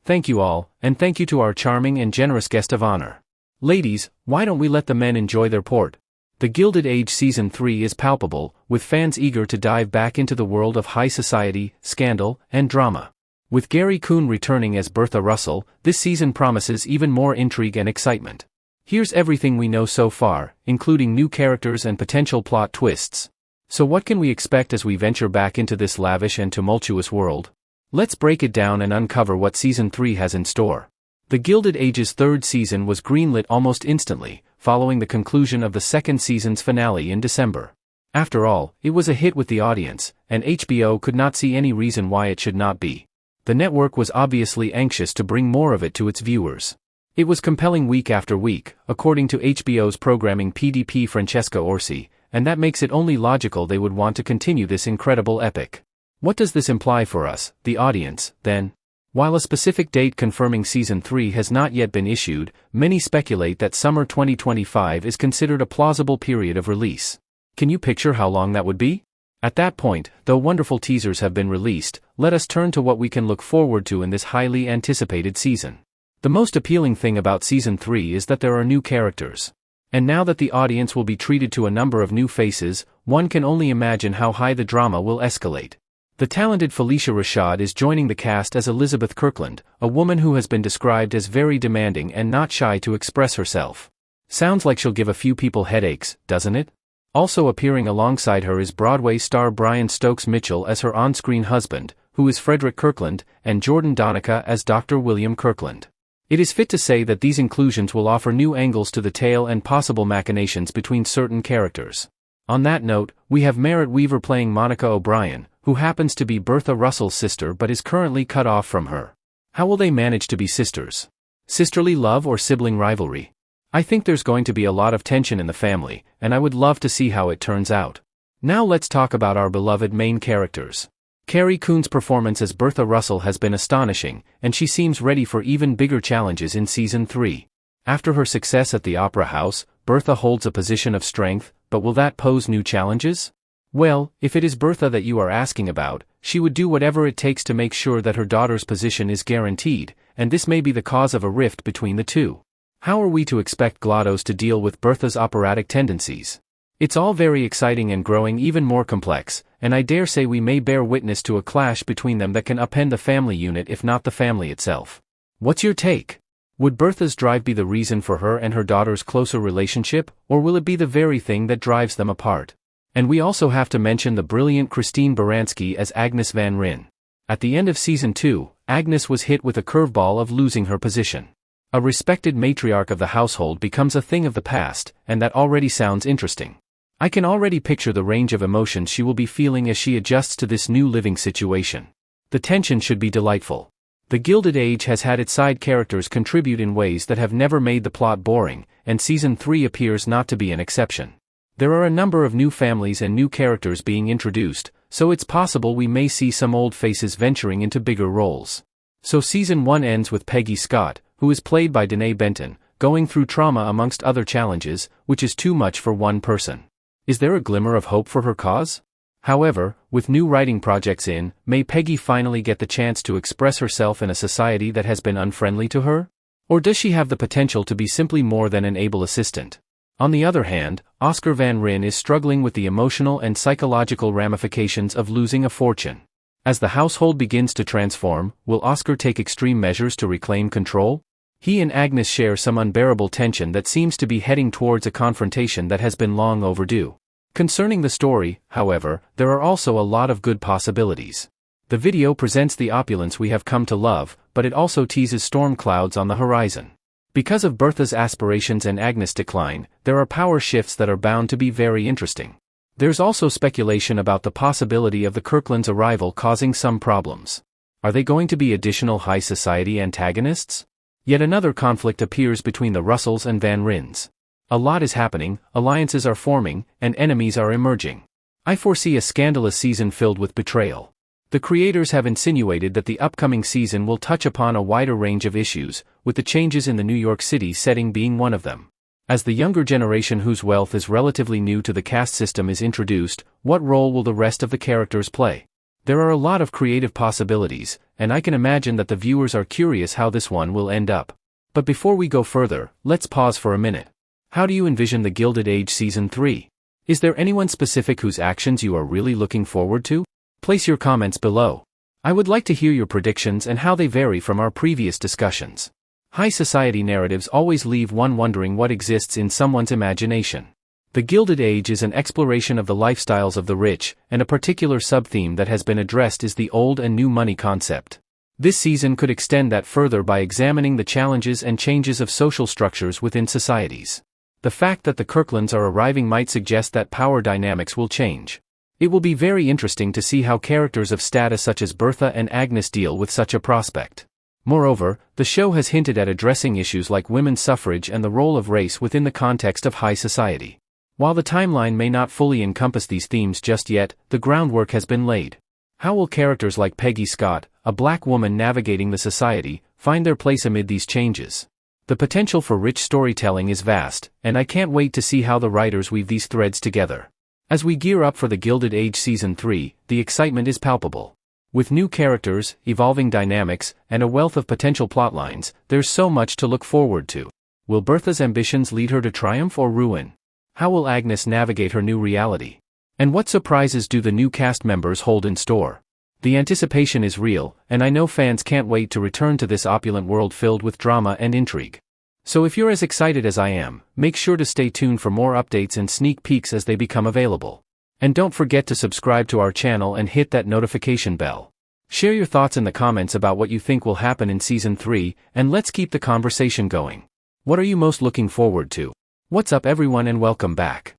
Thank you all, and thank you to our charming and generous guest of honor. Ladies, why don't we let the men enjoy their port? The Gilded Age Season 3 is palpable, with fans eager to dive back into the world of high society, scandal, and drama. With Carrie Coon returning as Bertha Russell, this season promises even more intrigue and excitement. Here's everything we know so far, including new characters and potential plot twists. So what can we expect as we venture back into this lavish and tumultuous world? Let's break it down and uncover what Season 3 has in store. The Gilded Age's third season was greenlit almost instantly, following the conclusion of the second season's finale in December. After all, it was a hit with the audience, and HBO could not see any reason why it should not be. The network was obviously anxious to bring more of it to its viewers. It was compelling week after week, according to HBO's programming PDP Francesca Orsi, and that makes it only logical they would want to continue this incredible epic. What does this imply for us, the audience, then? While a specific date confirming Season 3 has not yet been issued, many speculate that summer 2025 is considered a plausible period of release. Can you picture how long that would be? At that point, though wonderful teasers have been released, let us turn to what we can look forward to in this highly anticipated season. The most appealing thing about Season 3 is that there are new characters. And now that the audience will be treated to a number of new faces, one can only imagine how high the drama will escalate. The talented Felicia Rashad is joining the cast as Elizabeth Kirkland, a woman who has been described as very demanding and not shy to express herself. Sounds like she'll give a few people headaches, doesn't it? Also appearing alongside her is Broadway star Brian Stokes Mitchell as her on-screen husband, who is Frederick Kirkland, and Jordan Donica as Dr. William Kirkland. It is fit to say that these inclusions will offer new angles to the tale and possible machinations between certain characters. On that note, we have Merritt Weaver playing Monica O'Brien, who happens to be Bertha Russell's sister but is currently cut off from her. How will they manage to be sisters? Sisterly love or sibling rivalry? I think there's going to be a lot of tension in the family, and I would love to see how it turns out. Now let's talk about our beloved main characters. Carrie Coon's performance as Bertha Russell has been astonishing, and she seems ready for even bigger challenges in Season 3. After her success at the Opera House, Bertha holds a position of strength, but will that pose new challenges? Well, if it is Bertha that you are asking about, she would do whatever it takes to make sure that her daughter's position is guaranteed, and this may be the cause of a rift between the two. How are we to expect GLaDOS to deal with Bertha's operatic tendencies? It's all very exciting and growing even more complex, and I dare say we may bear witness to a clash between them that can upend the family unit if not the family itself. What's your take? Would Bertha's drive be the reason for her and her daughter's closer relationship, or will it be the very thing that drives them apart? And we also have to mention the brilliant Christine Baranski as Agnes Van Ryn. At the end of Season 2, Agnes was hit with a curveball of losing her position. A respected matriarch of the household becomes a thing of the past, and that already sounds interesting. I can already picture the range of emotions she will be feeling as she adjusts to this new living situation. The tension should be delightful. The Gilded Age has had its side characters contribute in ways that have never made the plot boring, and Season 3 appears not to be an exception. There are a number of new families and new characters being introduced, so it's possible we may see some old faces venturing into bigger roles. So Season 1 ends with Peggy Scott, who is played by Danae Benton, going through trauma amongst other challenges, which is too much for one person. Is there a glimmer of hope for her cause? However, with new writing projects in, may Peggy finally get the chance to express herself in a society that has been unfriendly to her? Or does she have the potential to be simply more than an able assistant? On the other hand, Oscar Van Ryn is struggling with the emotional and psychological ramifications of losing a fortune. As the household begins to transform, will Oscar take extreme measures to reclaim control? He and Agnes share some unbearable tension that seems to be heading towards a confrontation that has been long overdue. Concerning the story, however, there are also a lot of good possibilities. The video presents the opulence we have come to love, but it also teases storm clouds on the horizon. Because of Bertha's aspirations and Agnes' decline, there are power shifts that are bound to be very interesting. There's also speculation about the possibility of the Kirklands' arrival causing some problems. Are they going to be additional high society antagonists? Yet another conflict appears between the Russells and Van Ryns. A lot is happening, alliances are forming, and enemies are emerging. I foresee a scandalous season filled with betrayal. The creators have insinuated that the upcoming season will touch upon a wider range of issues, with the changes in the New York City setting being one of them. As the younger generation whose wealth is relatively new to the caste system is introduced, what role will the rest of the characters play? There are a lot of creative possibilities, and I can imagine that the viewers are curious how this one will end up. But before we go further, let's pause for a minute. How do you envision the Gilded Age Season 3? Is there anyone specific whose actions you are really looking forward to? Place your comments below. I would like to hear your predictions and how they vary from our previous discussions. High society narratives always leave one wondering what exists in someone's imagination. The Gilded Age is an exploration of the lifestyles of the rich, and a particular sub-theme that has been addressed is the old and new money concept. This season could extend that further by examining the challenges and changes of social structures within societies. The fact that the Kirklands are arriving might suggest that power dynamics will change. It will be very interesting to see how characters of status such as Bertha and Agnes deal with such a prospect. Moreover, the show has hinted at addressing issues like women's suffrage and the role of race within the context of high society. While the timeline may not fully encompass these themes just yet, the groundwork has been laid. How will characters like Peggy Scott, a black woman navigating the society, find their place amid these changes? The potential for rich storytelling is vast, and I can't wait to see how the writers weave these threads together. As we gear up for the Gilded Age Season 3, the excitement is palpable. With new characters, evolving dynamics, and a wealth of potential plotlines, there's so much to look forward to. Will Bertha's ambitions lead her to triumph or ruin? How will Agnes navigate her new reality? And what surprises do the new cast members hold in store? The anticipation is real, and I know fans can't wait to return to this opulent world filled with drama and intrigue. So if you're as excited as I am, make sure to stay tuned for more updates and sneak peeks as they become available. And don't forget to subscribe to our channel and hit that notification bell. Share your thoughts in the comments about what you think will happen in Season 3, and let's keep the conversation going. What are you most looking forward to? What's up everyone and welcome back.